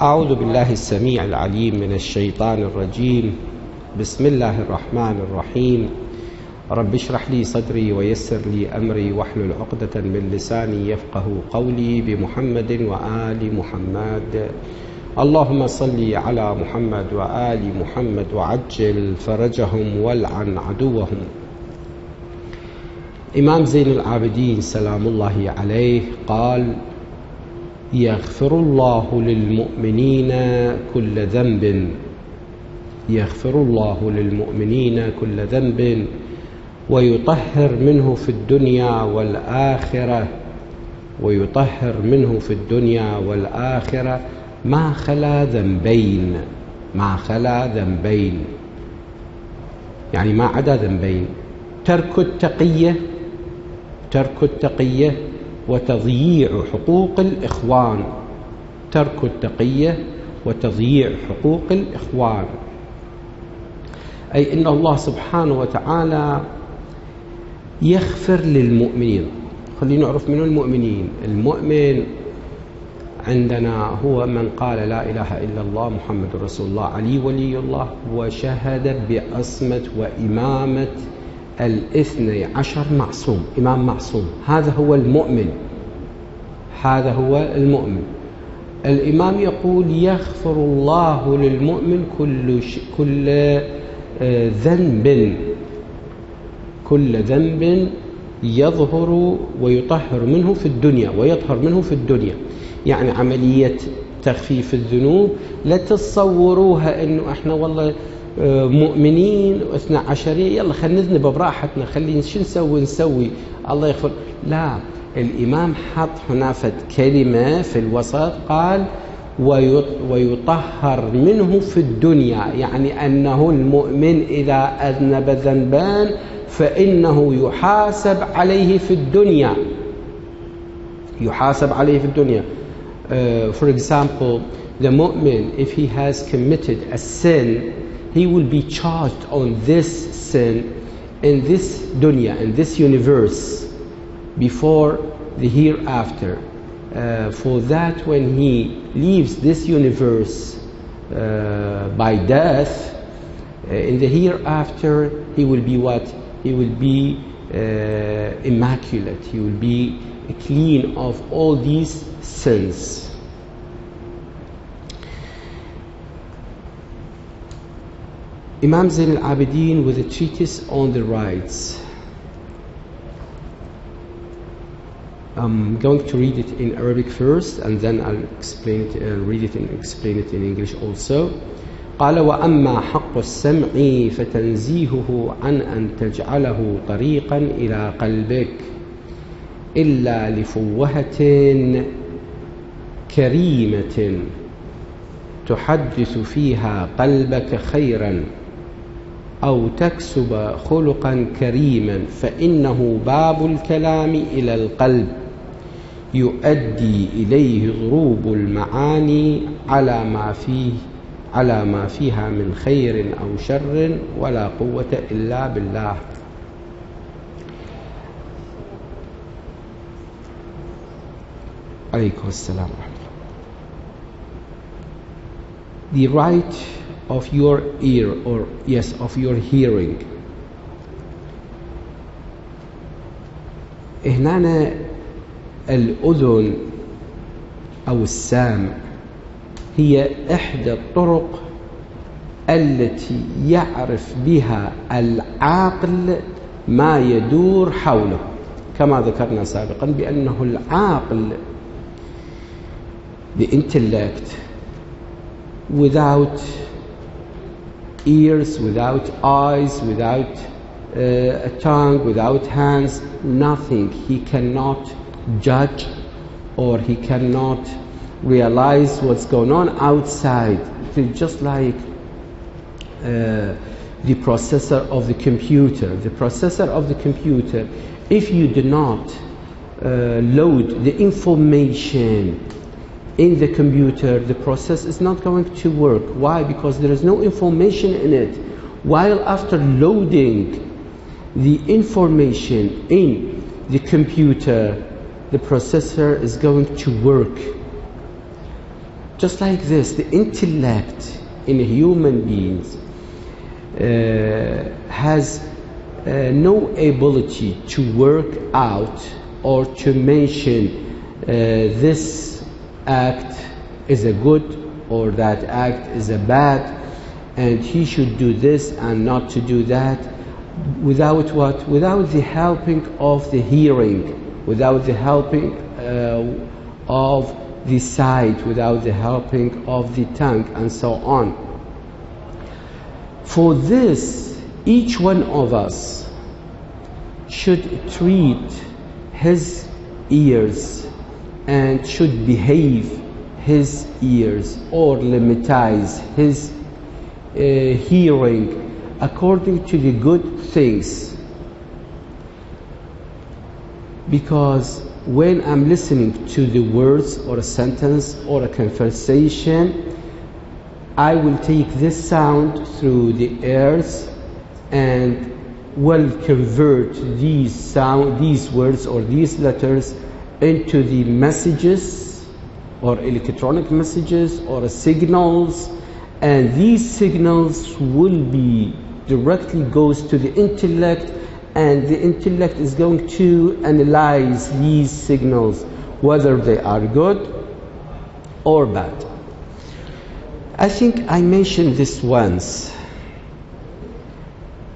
أعوذ بالله السميع العليم من الشيطان الرجيم. بسم الله الرحمن الرحيم. رب اشرح لي صدري ويسر لي أمري واحلل عقدة من لساني يفقه قولي بمحمد وآل محمد. اللهم صل على محمد وآل محمد وعجل فرجهم والعن عدوهم. إمام زين العابدين سلام الله عليه قال: يغفر الله للمؤمنين كل ذنب، يغفر الله للمؤمنين كل ذنب ويطهر منه في الدنيا والآخرة، ويطهر منه في الدنيا والآخرة ما خلا ذنبين، ما خلا ذنبين يعني ما عدا ذنبين: ترك التقية، ترك التقية وتضييع حقوق الإخوان، ترك التقية وتضييع حقوق الإخوان. أي إن الله سبحانه وتعالى يغفر للمؤمنين. خلينا نعرف من المؤمنين. المؤمن عندنا هو من قال لا إله إلا الله محمد رسول الله علي ولي الله وشهد بعصمة وإمامة 12 معصوم، إمام معصوم. هذا هو المؤمن، هذا هو المؤمن. الإمام يقول: يغفر الله للمؤمن كل ذنب، كل ذنب يظهر ويطهر منه في الدنيا ويطهر منه في الدنيا. يعني عملية تخفيف الذنوب لا تتصوروها إنه إحنا والله مؤمنين واثنى عشرية يلا خلينا نذنب براحتنا، خلينا شو نسوي الله يغفر. لا، الإمام حط هنا كلمة في الوسط، قال ويطهر منه في الدنيا، يعني أنه المؤمن إذا أذنب ذنبان فإنه يحاسب عليه في الدنيا، يحاسب عليه في الدنيا. For example, the mu'min, if he has committed a sin, he will be charged on this sin in this dunya, in this universe, before the hereafter. For that, when he leaves this universe by death, in the hereafter, he will be what? He will be immaculate. He will be clean of all these sins. Imam Zain al-Abidin with a treatise on the rights. I'm going to read it in Arabic first, and then I'll explain it, read it and explain it in English also. قال: وأما حق السمع فتنزيهه عن أن تجعله طريقا إلى قلبك إلا لفوهة كريمة تحدث فيها قلبك خيرا أو تكسب خلقا كريما، فإنه باب الكلام إلى القلب يؤدي إليه ضروب المعاني على ما فيها من خير أو شر، ولا قوة إلا بالله. عليكم السلام ورحمة الله. The right of your ear, or yes, of your hearing. هنا الأذن أو السامع هي إحدى الطرق التي يعرف بها العاقل ما يدور حوله، كما ذكرنا سابقا بأنه العاقل، the intellect, without ears, without eyes, without a tongue, without hands, nothing. He cannot judge or he cannot realize what's going on outside. It's just like the processor of the computer. The processor of the computer, if you do not load the information in the computer, the process is not going to work. Why? Because there is no information in it. While after loading the information in the computer, the processor is going to work. Just like this, the intellect in human beings has no ability to work out or to mention this act is a good or that act is a bad, and he should do this and not to do that, without what? Without the helping of the hearing, without the helping of the sight, without the helping of the tongue, and so on. For this, each one of us should treat his ears and should behave his ears or limitize his hearing according to the good things. Because when I'm listening to the words or a sentence or a conversation, I will take this sound through the ears and will convert these words or these letters into the messages or electronic messages or signals, and these signals will be directly goes to the intellect, and the intellect is going to analyze these signals whether they are good or bad. I think I mentioned this once.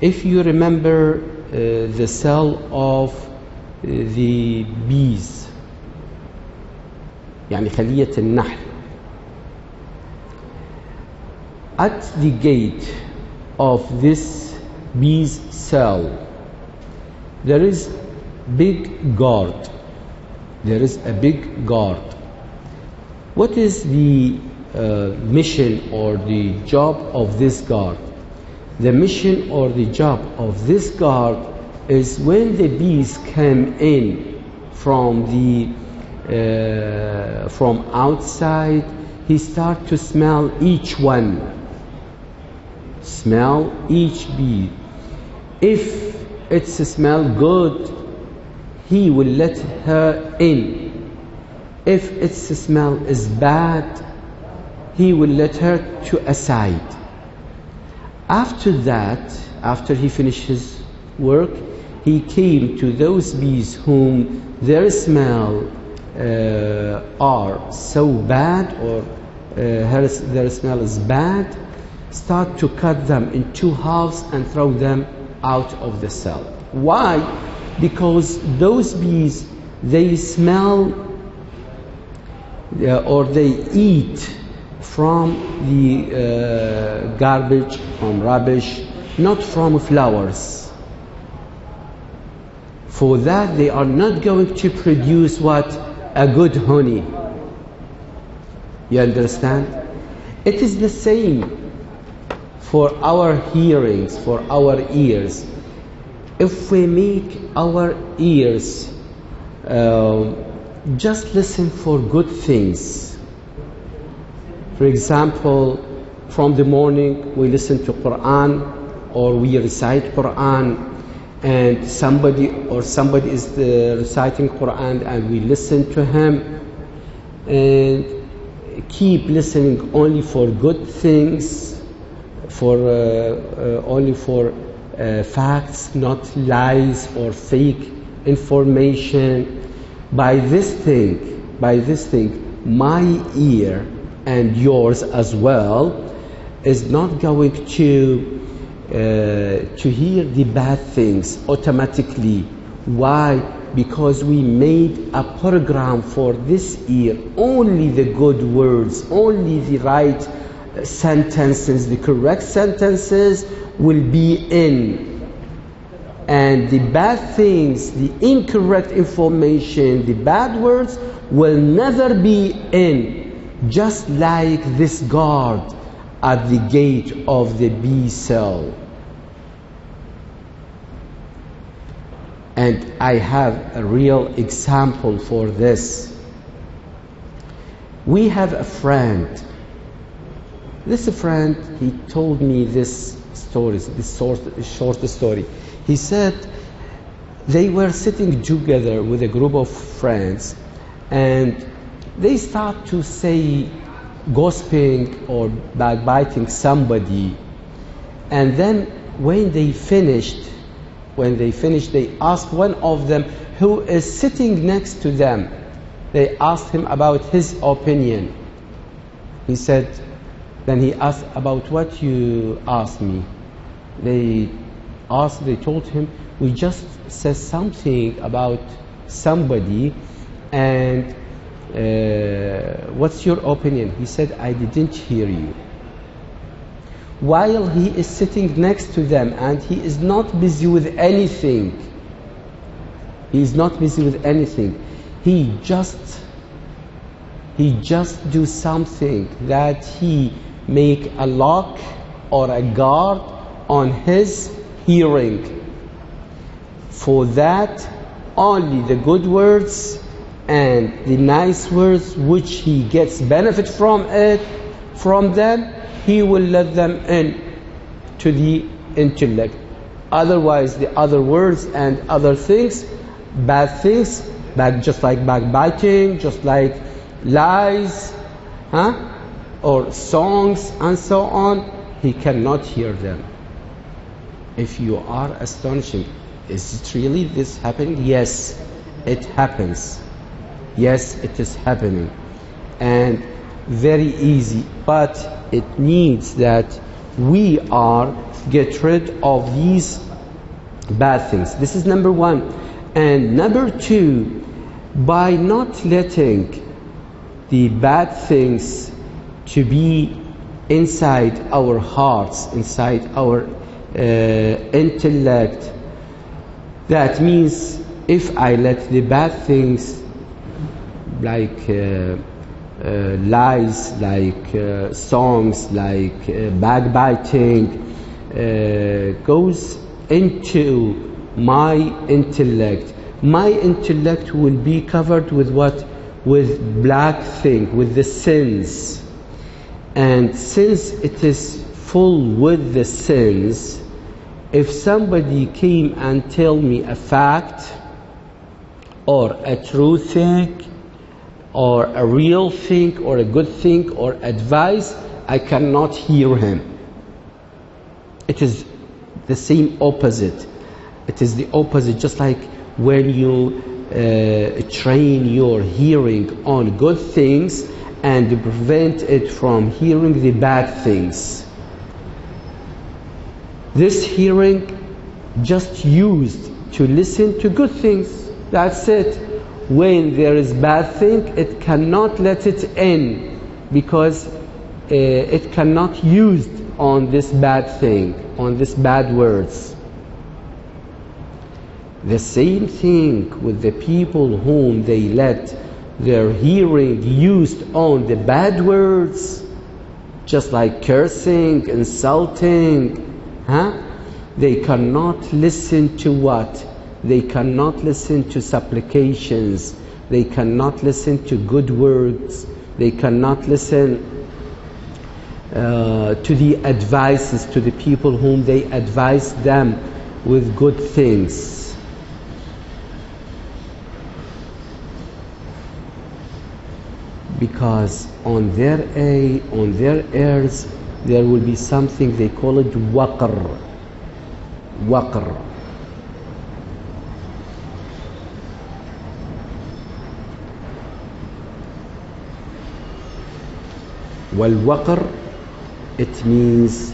If you remember the cell of the bees, يعني خلية النحل, at the gate of this bee's cell there is big guard. There is a big guard. What is the mission or the job of this guard? The mission or the job of this guard is when the bees come in from outside, he start to smell each one, smell each bee. If it's a smell good, he will let her in. If its smell is bad, he will let her to aside. After that, after he finished his work, he came to those bees whom their smell are so bad or their smell is bad, start to cut them in two halves and throw them out of the cell. Why? Because those bees, they smell or they eat from the garbage, from rubbish, not from flowers. For that, they are not going to produce what? A good honey. You understand? It is the same for our hearings, for our ears. If we make our ears just listen for good things. For example, from the morning we listen to Quran or we recite Quran, and somebody is reciting Quran and we listen to him, and keep listening only for good things, for only for facts, not lies or fake information. By this thing, my ear and yours as well is not going to hear the bad things automatically. Why? Because we made a program for this ear, only the good words, only the right sentences, the correct sentences will be in, and the bad things, the incorrect information, the bad words will never be in, just like this guard at the gate of the bee cell. And I have a real example for this. We have a friend. This friend, he told me this story, this short story. He said they were sitting together with a group of friends, and they start to say gossiping or backbiting somebody. And then when they finished, they asked one of them who is sitting next to them, they asked him about his opinion. He said, then he asked, about what you asked me? They told him, we just said something about somebody, and what's your opinion? He said, I didn't hear you. While he is sitting next to them and he is not busy with anything. He is not busy with anything. He just do something that he make a lock or a guard on his hearing. For that, only the good words and the nice words which he gets benefit from them, he will let them in to the intellect. Otherwise, the other words and other things, bad things, just like backbiting, just like lies, or songs and so on, he cannot hear them. If you are astonishing, is it really this happening? Yes, it happens. Yes, it is happening. And very easy, but it needs that we get rid of these bad things. This is number one. And number two, by not letting the bad things to be inside our hearts, inside our intellect, that means if I let the bad things like lies, like songs, like backbiting, goes into my intellect will be covered with what? With black thing, with the sins. And since it is full with the sins, if somebody came and tell me a fact or a true thing or a real thing or a good thing or advice, I cannot hear him. It is the same opposite. It is the opposite, just like when you train your hearing on good things and prevent it from hearing the bad things. This hearing just used to listen to good things. That's it. When there is bad thing, it cannot let it in because it cannot use on this bad thing, on this bad words. The same thing with the people whom they let their hearing used on the bad words, just like cursing, insulting, they cannot listen to what? They cannot listen to supplications. They cannot listen to good words. They cannot listen to the advices, to the people whom they advise them with good things. Because on their ears there will be something they call it waqr. Waqr. Wal waqr, it means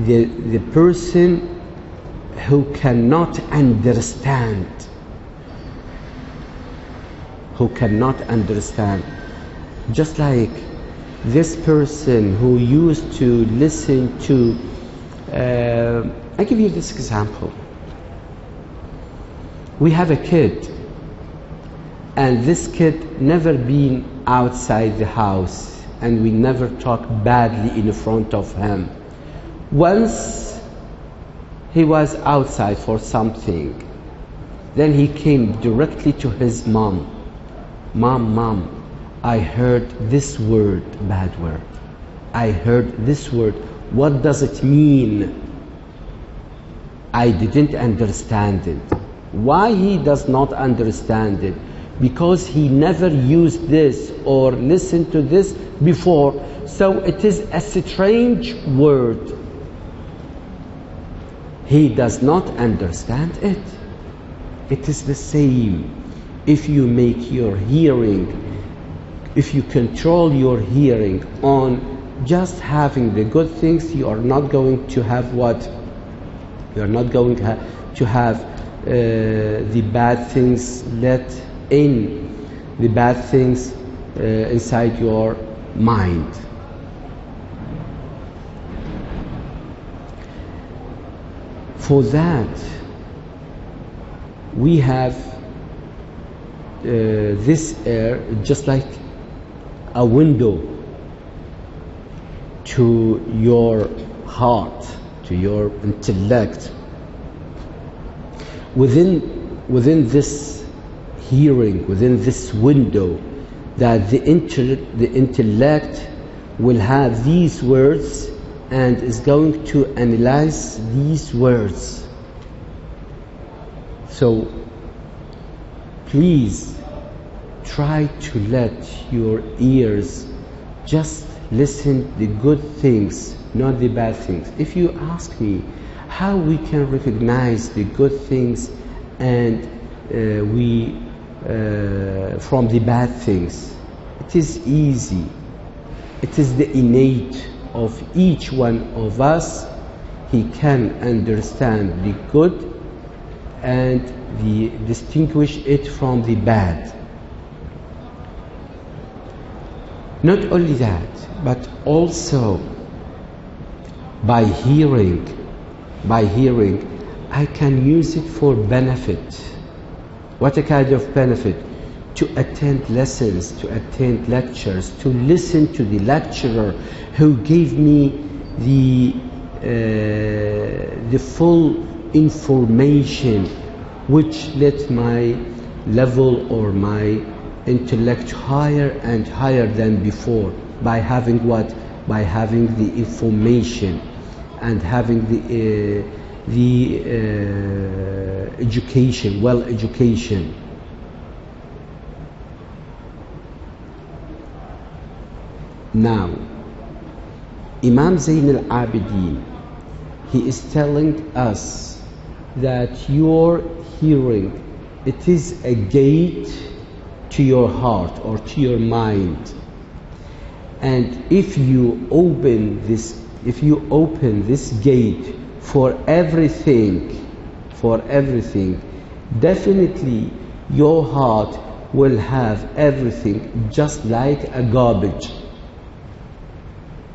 the person who cannot understand. Who cannot understand. Just like this person who used to listen to, I give you this example. We have a kid, and this kid never been outside the house, and we never talk badly in front of him. Once he was outside for something, then he came directly to his mom. Mom, I heard this word, bad word. I heard this word. What does it mean? I didn't understand it. Why he does not understand it? because he never used this or listened to this before, so it is a strange word. He does not understand it. It is the same. If you make your hearing, if you control your hearing on just having the good things, you are not going to have what? You are not going to have the bad things let in, the bad things inside your mind. For that, we have this air just like a window to your heart, to your intellect. Within this hearing, within this window, that the intellect will have these words and is going to analyze these words. So please try to let your ears just listen the good things, not the bad things. If you ask me how we can recognize the good things and from the bad things, it is easy. It is the innate of each one of us. He can understand the good and distinguish it from the bad. Not only that, but also by hearing, I can use it for benefit. What a kind of benefit? To attend lessons, to attend lectures, to listen to the lecturer who gave me the full information, which let my level or my intellect higher and higher than before, by having what? By having the information and having the education, well education. Now, Imam Zayn al-Abidin, he is telling us that your hearing, it is a gate to your heart or to your mind. And if you open this gate for everything, definitely your heart will have everything just like a garbage.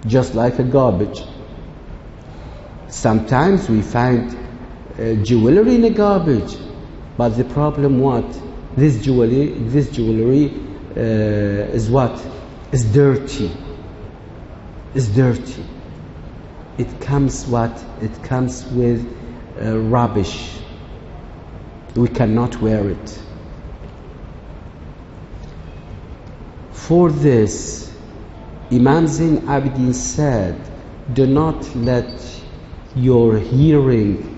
Just like a garbage. Sometimes we find jewelry in a garbage, but the problem what? This jewelry is what? Is dirty. Is dirty. It comes what? It comes with rubbish. We cannot wear it. For this, Imam Zayn Abidin said, do not let your hearing,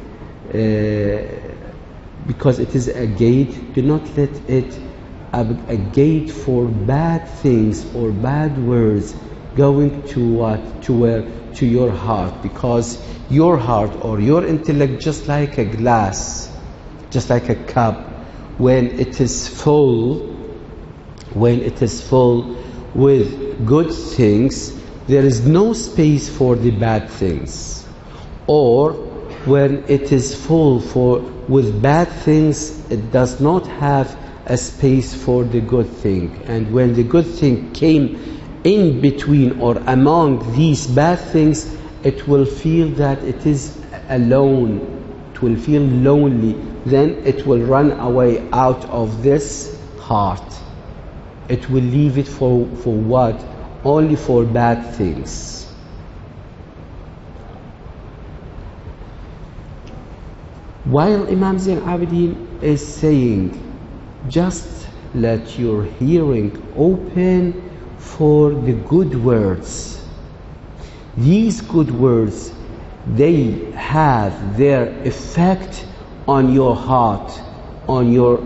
because it is a gate, do not let it a gate for bad things or bad words going to what? To your heart, because your heart or your intellect, just like a glass, just like a cup, when it is full with good things, there is no space for the bad things. Or when it is full with bad things, it does not have a space for the good thing. And when the good thing came in between or among these bad things, it will feel that it is alone. It will feel lonely. Then it will run away out of this heart. It will leave it for what? Only for bad things. While Imam Zayn Abidin is saying, just let your hearing open for the good words. These good words, they have their effect on your heart, on your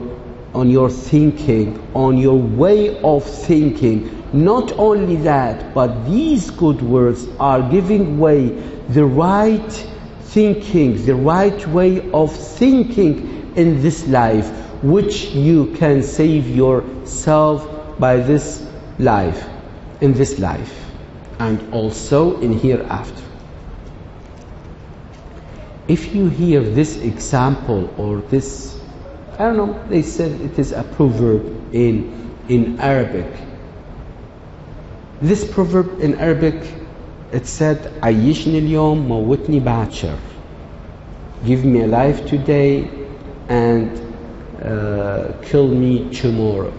on your thinking, on your way of thinking. Not only that, but these good words are giving way the right thinking, the right way of thinking in this life, which you can save yourself by this life, in this life, and also in hereafter. If you hear this example or this, I don't know, they said it is a proverb in Arabic. This proverb in Arabic, it said, عيشني اليوم موتني باكر. Give me a life today and kill me tomorrow.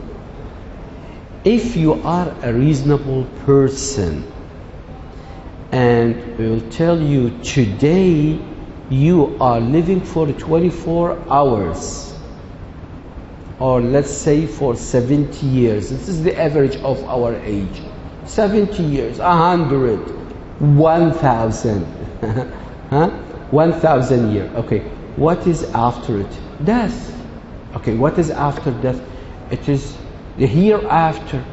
If you are a reasonable person and will tell you today you are living for 24 hours, or let's say for 70 years, this is the average of our age, 70 years, 100, 1,000, huh? 1,000 years. Okay, what is after it? Death. Okay, what is after death? It is the hereafter.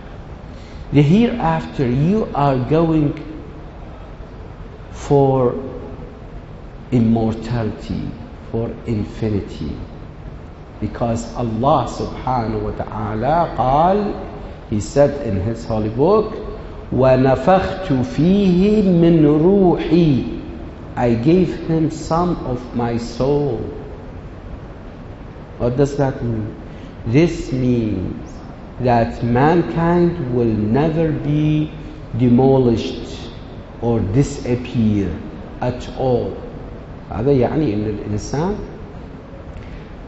The hereafter, you are going for immortality, for infinity. Because Allah subhanahu wa ta'ala قال, He said in His holy book, وَنَفَخْتُ فِيهِ مِنْ رُوحِي, I gave him some of my soul. What does that mean? This means that mankind will never be demolished or disappear at all. هذا يعني إن الإنسان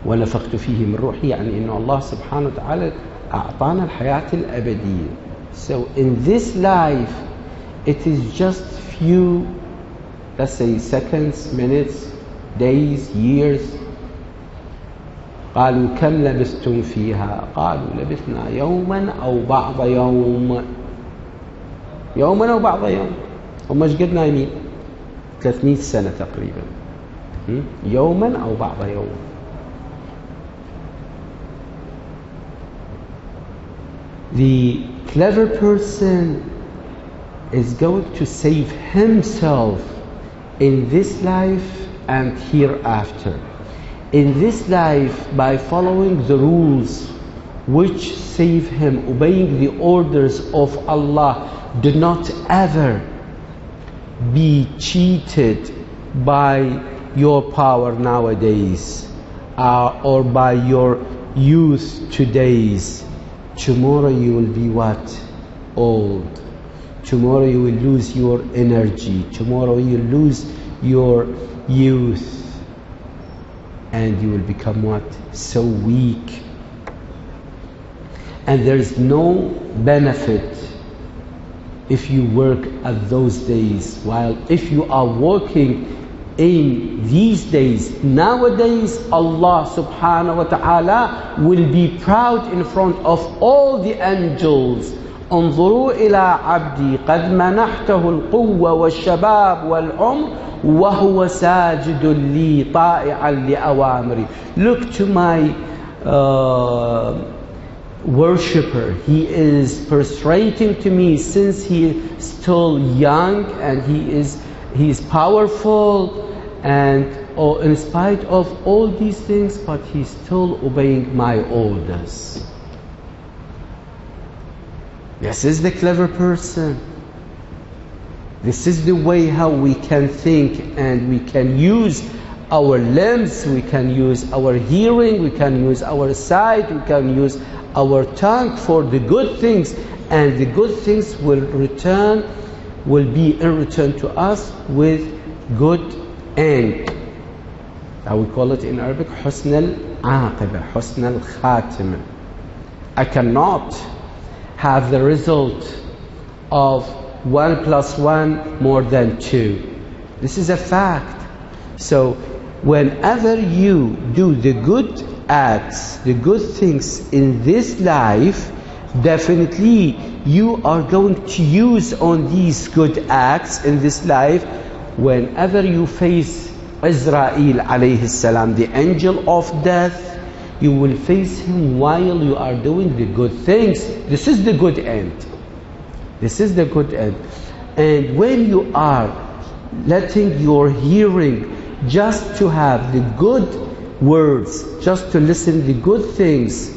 ونفخت فيه من روحي، يعني إن الله سبحانه وتعالى أعطانا الحياة الأبدية. So in this life, it is just few, let's say seconds, minutes, days, years. قالوا كم لبثتم فيها؟ قالوا لبثنا يوما أو بعض يوم. يوما أو بعض يوم. هم ايش قد نايمين؟ 300 سنة تقريبا. يوما أو بعض يوم. The clever person is going to save himself in this life and hereafter. In this life, by following the rules which save him, obeying the orders of Allah. Do not ever be cheated by your power nowadays or by your youth today's. Tomorrow you will be what? Old. Tomorrow you will lose your energy. Tomorrow you will lose your youth. And you will become what? So weak. And there is no benefit if you work at those days. While if you are working in these days, nowadays, Allah subhanahu wa ta'ala will be proud in front of all the angels. انظروا إلى عبدي قد منحته القوة والشباب والعمر وهو ساجد لي طائعا لأوامري. Look to my worshipper. He is prostrating to me since he is still young, and he is powerful, and in spite of all these things, but he's still obeying my orders. This is the clever person. This is the way how we can think, and we can use our limbs, we can use our hearing, we can use our sight, we can use our tongue for the good things, and the good things will be in return to us with good end. I would call it in Arabic حسن العاقبة, حسن الخاتمة. I cannot have the result of 1 + 1 more than 2. This is a fact. So whenever you do the good acts, the good things in this life, definitely you are going to use on these good acts in this life. Whenever you face Israel alayhi salam, the angel of death, you will face Him while you are doing the good things. This is the good end. This is the good end. And when you are letting your hearing just to have the good words, just to listen the good things,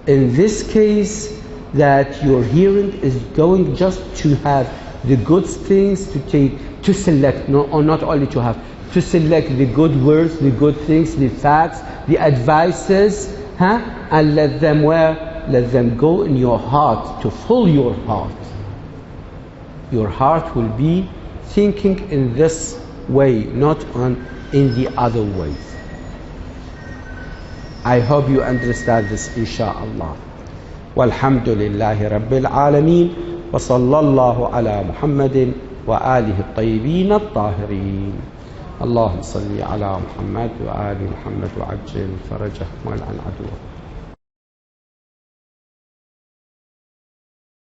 in this case that your hearing is going just to have the good things, to select, or not only to have, to select the good words, the good things, the facts, the advices, and let them go in your heart, to fill your heart. Your heart will be thinking in this way, not in the other ways. I hope you understand this, inshaAllah. Walhamdulillahi Rabbil Alameen, wa sallallahu ala Muhammadin wa alihi at-tayyibin at-tahirin. اللهم صل على محمد وآل محمد وعجل فرجهم والعن عدوه